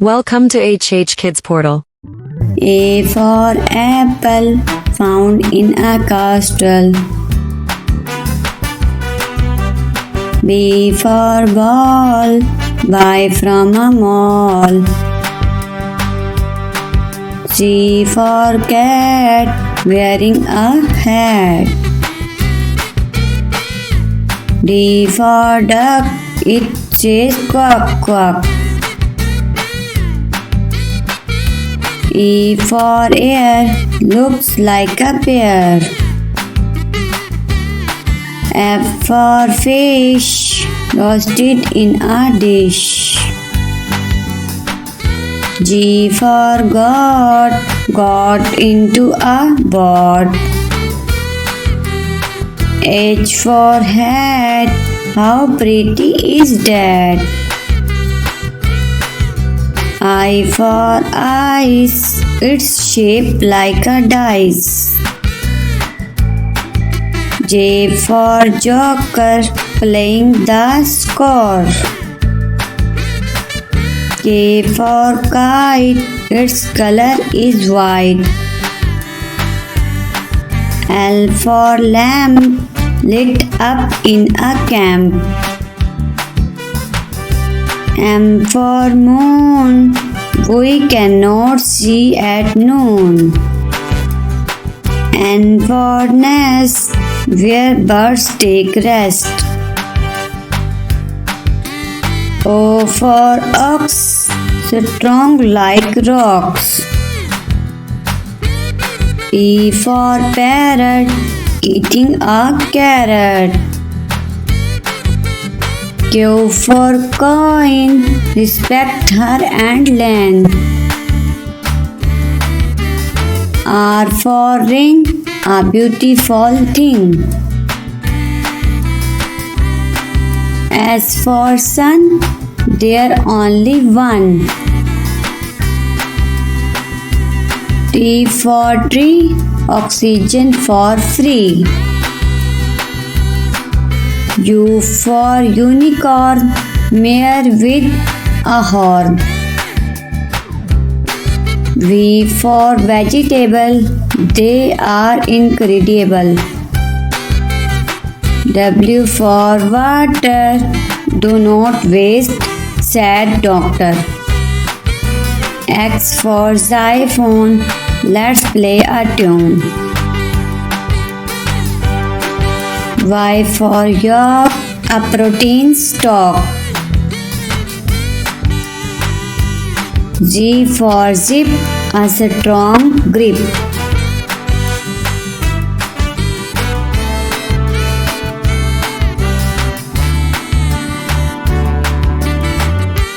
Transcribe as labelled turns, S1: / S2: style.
S1: Welcome to HH Kids Portal.
S2: A for apple, found in a castle. B for ball, buy from a mall. C for cat, wearing a hat. D for duck, it says quack quack. E for air, looks like a pear. F for fish, roasted in a dish. G for got into a boat. H for hat, how pretty is that? I for ice, it's shaped like a dice. J for joker, playing the score. K for kite, its color is white. L for lamp, lit up in a camp. M for moon, we cannot see at noon. N for nest, where birds take rest. O for ox, strong like rocks. P for parrot, eating a carrot. Q for coin, respect her and land. R for ring, a beautiful thing. S for sun, there only one. T for tree, oxygen for free. U for unicorn, mare with a horn. V for vegetable, they are incredible. W for water, do not waste, said doctor. X for xylophone, let's play a tune. Y for yolk, a protein stock. Z for zip, a strong grip.